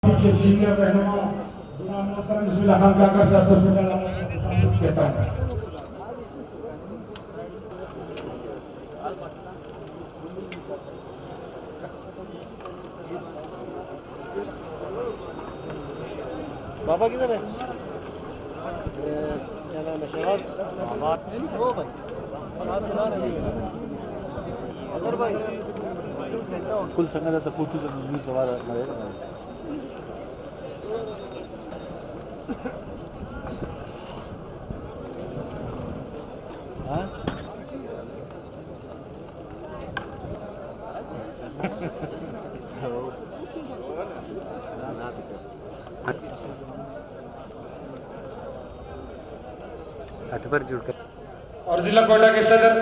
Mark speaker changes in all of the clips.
Speaker 1: کے سینئر رہنما جناب محترم بسم اللہ خان کاکڑ صاحب سے خوش کہتا ہوں.
Speaker 2: بابا کدھر ہے؟ کیا نام ہے؟ شہباز وہ بھائی آپ چلا رہے ہیں اگر بھائی کل سنگا تھا پوچھو تو نزمی دوبارہ مرے گا. ہاں
Speaker 1: اور ضلع کوئٹہ کے صدر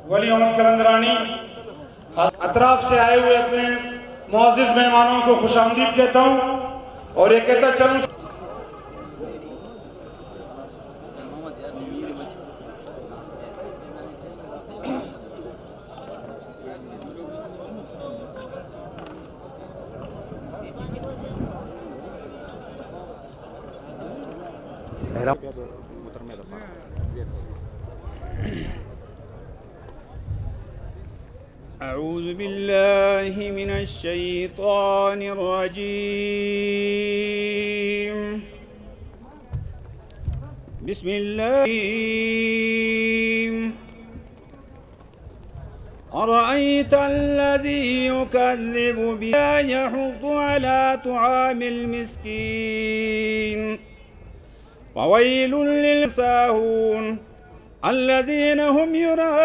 Speaker 1: ولی احمد کلندرانی اطراف سے آئے ہوئے اپنے معزز مہمانوں کو خوش آمدید کہتا ہوں اور یہ کہتا چلوں
Speaker 3: أعوذ بالله من الشيطان الرجيم بسم الله أرأيت الذي يكذب بما يحض على طعام المسكين وويل للساهون الذين هم يراءون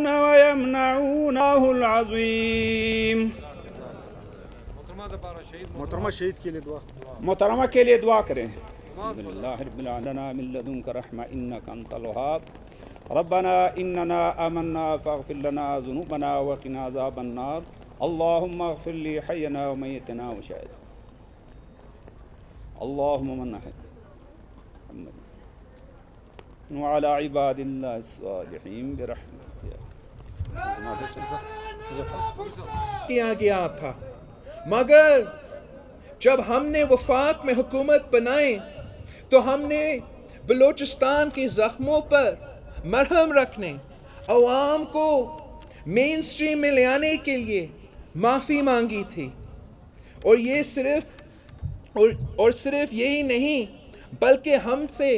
Speaker 3: ويمنعون الله العظيم.
Speaker 2: محترمہ شہید کے لیے دعا.
Speaker 3: محترمہ کے لیے دعا کریں. بسم اللہ رب العالمین من لدنک رحمہ انک انت الوہاب ربنا اننا آمنا فاغفر لنا ذنوبنا وقنا عذاب النار اللهم اغفر لي حينا وميتنا وشهدنا اللهم من أحد محمد وعلى عباد الله الصالحين برحمتك
Speaker 4: کیا گیا تھا. مگر جب ہم نے وفاق میں حکومت بنائی تو ہم نے بلوچستان کے زخموں پر مرہم رکھنے عوام کو مین سٹریم میں لے آنے کے لیے معافی مانگی تھی. اور یہ صرف یہی نہیں بلکہ ہم سے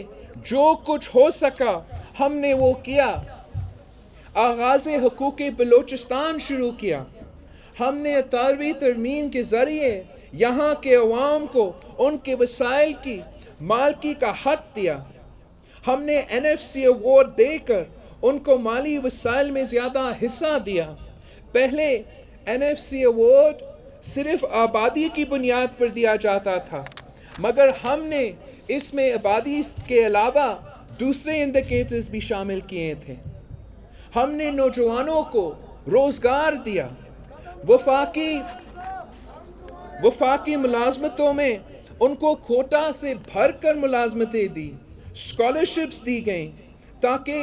Speaker 4: جو کچھ ہو سکا ہم نے وہ کیا. آغاز حقوق بلوچستان شروع کیا. ہم نے 18ویں ترمیم کے ذریعے یہاں کے عوام کو ان کے وسائل کی مالکی کا حق دیا. ہم نے NFC ایوارڈ دے کر ان کو مالی وسائل میں زیادہ حصہ دیا. پہلے NFC ایوارڈ صرف آبادی کی بنیاد پر دیا جاتا تھا مگر ہم نے اس میں آبادی کے علاوہ دوسرے انڈیکیٹرز بھی شامل کیے تھے. ہم نے نوجوانوں کو روزگار دیا. وفاقی ملازمتوں میں ان کو کوٹا سے بھر کر ملازمتیں دی. اسکالرشپس دی گئیں تاکہ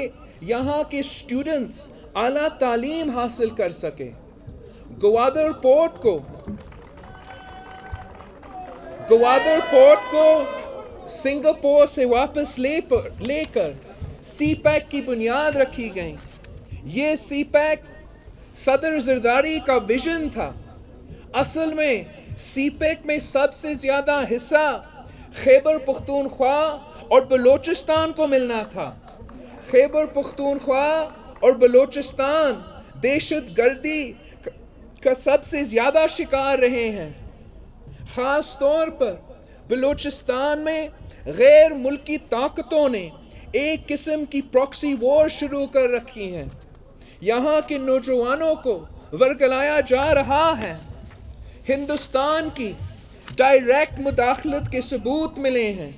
Speaker 4: یہاں کے اسٹوڈنٹس اعلیٰ تعلیم حاصل کر سکیں. گوادر پورٹ کو سنگاپور سے واپس لے کر سی پیک کی بنیاد رکھی گئی. یہ سی پیک صدر زرداری کا ویژن تھا. اصل میں سی پیک میں سب سے زیادہ حصہ خیبر پختونخوا اور بلوچستان کو ملنا تھا. خیبر پختونخوا اور بلوچستان دہشت گردی کا سب سے زیادہ شکار رہے ہیں. خاص طور پر بلوچستان میں غیر ملکی طاقتوں نے ایک قسم کی پراکسی وار شروع کر رکھی ہیں. یہاں کے نوجوانوں کو ورگلایا جا رہا ہے. ہندوستان کی ڈائریکٹ مداخلت کے ثبوت ملے ہیں.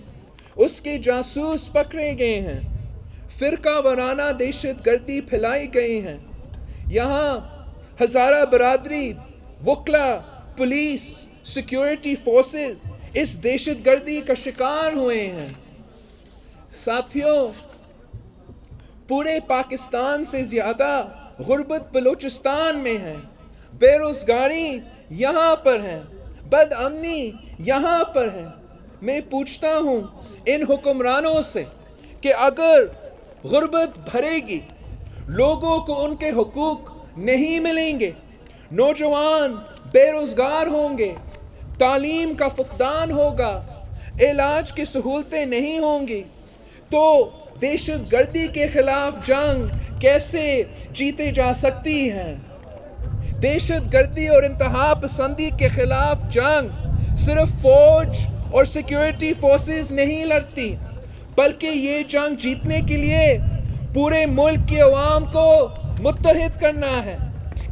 Speaker 4: اس کے جاسوس پکڑے گئے ہیں. فرقہ وارانہ دہشت گردی پھیلائی گئی ہیں. یہاں ہزارہ برادری، وکلا، پولیس، سیکیورٹی فورسز اس دہشت گردی کا شکار ہوئے ہیں. ساتھیوں، پورے پاکستان سے زیادہ غربت بلوچستان میں ہے. بے روزگاری یہاں پر ہے. بد امنی یہاں پر ہے. میں پوچھتا ہوں ان حکمرانوں سے کہ اگر غربت بھرے گی، لوگوں کو ان کے حقوق نہیں ملیں گے، نوجوان بے روزگار ہوں گے، تعلیم کا فقدان ہوگا، علاج کی سہولتیں نہیں ہوں گی، تو دہشت گردی کے خلاف جنگ کیسے جیتے جا سکتی ہے؟ دہشت گردی اور انتہا پسندی کے خلاف جنگ صرف فوج اور سیکیورٹی فورسز نہیں لڑتی، بلکہ یہ جنگ جیتنے کے لیے پورے ملک کے عوام کو متحد کرنا ہے.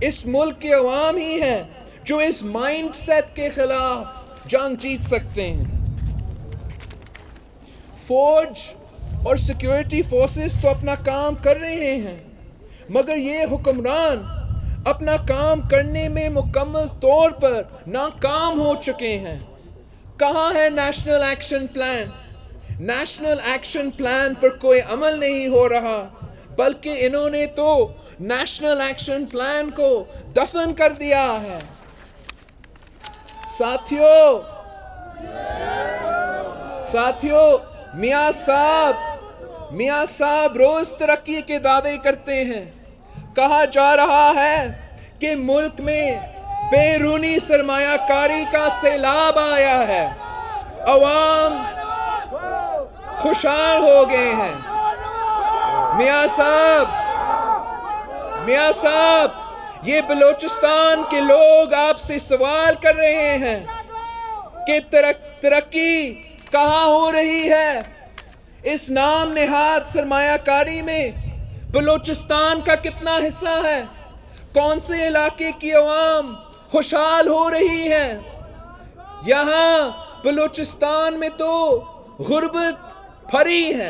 Speaker 4: اس ملک کے عوام ہی ہیں جو اس مائنڈ سیٹ کے خلاف جنگ جیت سکتے ہیں. فوج اور سیکیورٹی فورسز تو اپنا کام کر رہے ہیں، مگر یہ حکمران اپنا کام کرنے میں مکمل طور پر ناکام ہو چکے ہیں. کہاں ہے national action plan? National action plan پر کوئی عمل نہیں ہو رہا، بلکہ انہوں نے تو نیشنل ایکشن پلان کو دفن کر دیا ہے. ساتھیوں، میاں صاحب روز ترقی کے دعوے کرتے ہیں. کہا جا رہا ہے کہ ملک میں بیرونی سرمایہ کاری کا سیلاب آیا ہے، عوام خوشحال ہو گئے ہیں. میاں صاحب یہ بلوچستان کے لوگ آپ سے سوال کر رہے ہیں کہ ترقی کہاں ہو رہی ہے؟ اس نام نہاد سرمایہ کاری میں بلوچستان کا کتنا حصہ ہے؟ کون سے علاقے کی عوام خوشحال ہو رہی ہے؟ یہاں بلوچستان میں تو غربت بھری ہے،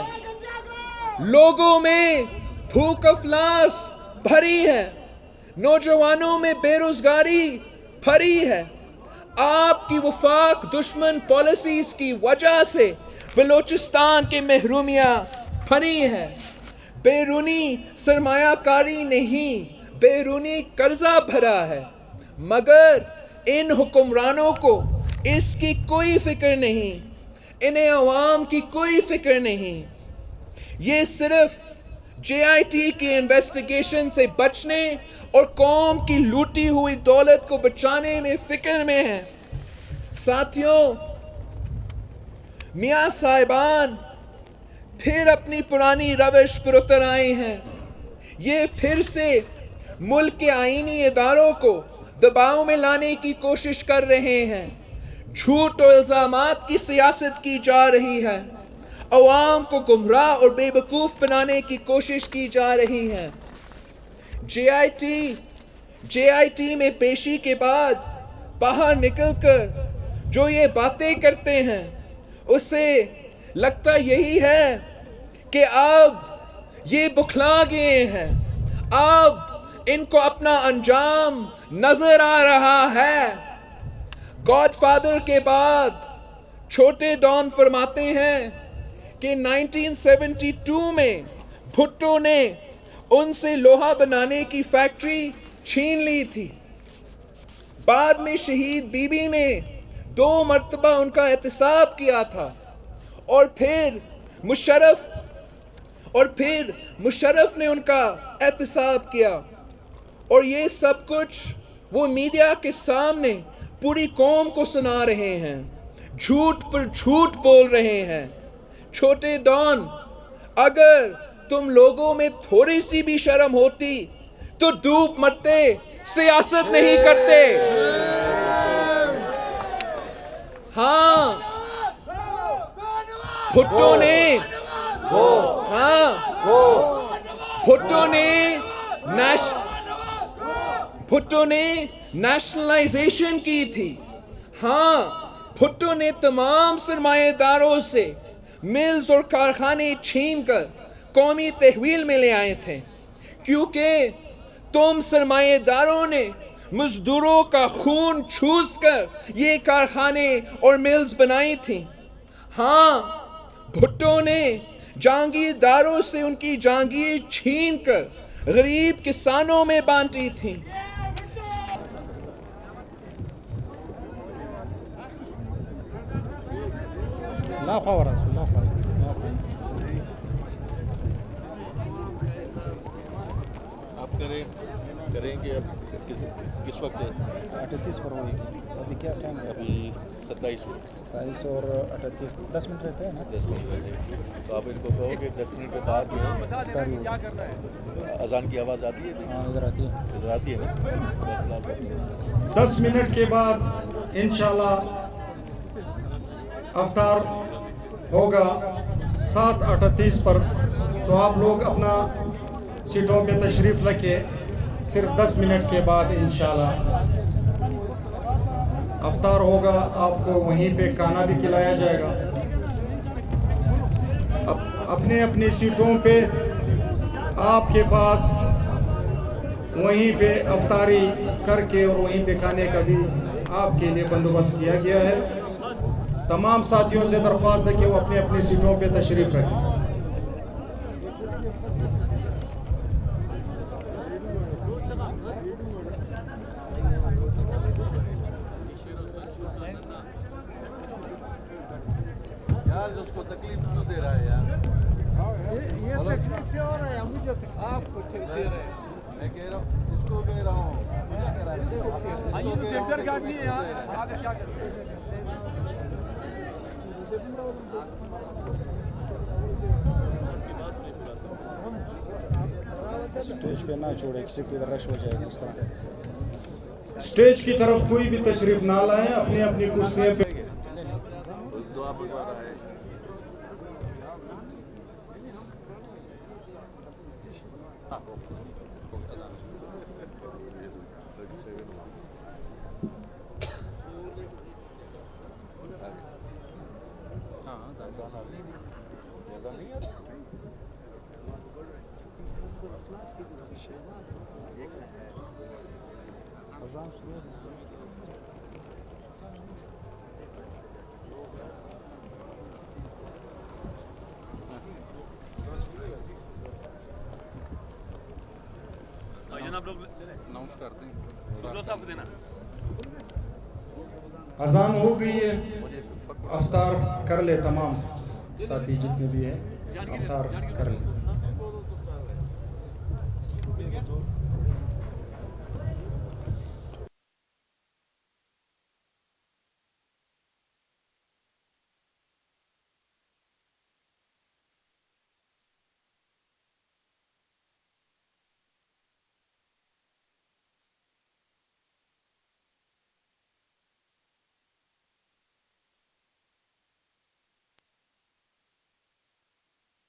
Speaker 4: لوگوں میں بھوک افلاس بھری ہے، نوجوانوں میں بے روزگاری بھری ہے. آپ کی وفاق دشمن پالیسیز کی وجہ سے بلوچستان کی محرومیاں بھری ہے. بیرونی سرمایہ کاری نہیں، بیرونی قرضہ بھرا ہے، مگر ان حکمرانوں کو اس کی کوئی فکر نہیں، انہیں عوام کی کوئی فکر نہیں. یہ صرف JIT کی انویسٹیگیشن سے بچنے اور قوم کی لوٹی ہوئی دولت کو بچانے میں فکر میں ہیں. ساتھیوں، میاں صاحبان پھر اپنی پرانی روش پر اتر آئے ہیں. یہ پھر سے ملک کے آئینی اداروں کو دباؤ میں لانے کی کوشش کر رہے ہیں. جھوٹ اور الزامات کی سیاست کی جا رہی ہے، عوام کو گمراہ اور بے وقوف بنانے کی کوشش کی جا رہی ہے. JIT میں پیشی کے بعد باہر نکل کر جو یہ باتیں کرتے ہیں، اس سے لگتا یہی ہے کہ اب یہ بکھلا گئے ہیں، اب ان کو اپنا انجام نظر آ رہا ہے. گاڈ فادر کے بعد چھوٹے ڈان فرماتے ہیں کہ 1972 میں بھٹو نے ان سے لوہا بنانے کی فیکٹری چھین لی تھی. بعد میں شہید بی بی نے 2 مرتبہ ان کا احتساب کیا تھا، اور پھر مشرف نے ان کا احتساب کیا. اور یہ سب کچھ وہ میڈیا کے سامنے پوری قوم کو سنا رہے ہیں، جھوٹ پر جھوٹ بول رہے ہیں. چھوٹے ڈان، اگر تم لوگوں میں تھوڑی سی بھی شرم ہوتی تو ڈوب مرتے، سیاست نہیں کرتے. ہاں، بھٹو نے نیشنلائزیشن کی تھی. ہاں، بھٹو نے تمام سرمایہ داروں سے ملز اور کارخانے چھین کر قومی تحویل میں لے آئے تھے، کیونکہ تم سرمایہ داروں نے مزدوروں کا خون چوس کر یہ کارخانے اور ملز بنائی تھی. ہاں، بھٹو نے جہانگیرداروں سے ان کی جہانگیر چھین کر غریب کسانوں میں بانٹی تھی.
Speaker 2: لا خبر رسول الله خلاص
Speaker 5: آپ کریں گے اب کس وقت ہے
Speaker 2: 38 پر ہوئی ابھی کیا ٹائم ہے
Speaker 5: ابھی 27 منٹ
Speaker 2: 22 اور 38 10 منٹ رہتے ہیں نا
Speaker 5: 10 منٹ رہتے ہیں تو آپ ان کو کہو کہ 10 منٹ کے بعد جو ہے اذان کی آواز آتی ہے
Speaker 2: ہاں ادھر آتی ہے
Speaker 5: ادھر آتی ہے نا
Speaker 1: 10 منٹ کے بعد انشاءاللہ افطار ہوگا 7:38 پر. تو آپ لوگ اپنا سیٹوں پہ تشریف رکھیں. صرف 10 منٹ کے بعد انشاءاللہ افطار ہوگا. آپ کو وہیں پہ کھانا بھی کھلایا جائے گا. اپنے اپنی سیٹوں پہ آپ کے پاس وہیں پہ افطاری کر کے اور وہیں پہ کھانے کا بھی آپ کے لیے بندوبست کیا گیا ہے. تمام ساتھیوں سے درخواست ہے کہ وہ اپنے اپنی سیٹوں پہ تشریف رکھیں.
Speaker 5: یار اس کو تکلیف کیوں دے رہا ہے یار
Speaker 6: یہ تکلیف سے ہو رہا ہے مجھے
Speaker 4: آپ کو دے رہے ہیں.
Speaker 5: میں کہہ رہا ہوں اس کو کہہ رہا ہوں
Speaker 4: سینٹر کا آدمی ہے یہاں آگے کیا کریں
Speaker 2: اسٹیج پہ نہ چھوڑے کسی کو ادھر رش ہو جائے گا اس طرح.
Speaker 1: اسٹیج کی طرف کوئی بھی تشریف نہ لائیں. اپنی اپنی کرسیوں پہ
Speaker 5: دعا بگوا رہا ہے اناؤنس کر دیں
Speaker 1: اذان ہو گئی ہے. افطار کر لے تمام ساتھی جتنے بھی ہیں افطار کر لیں.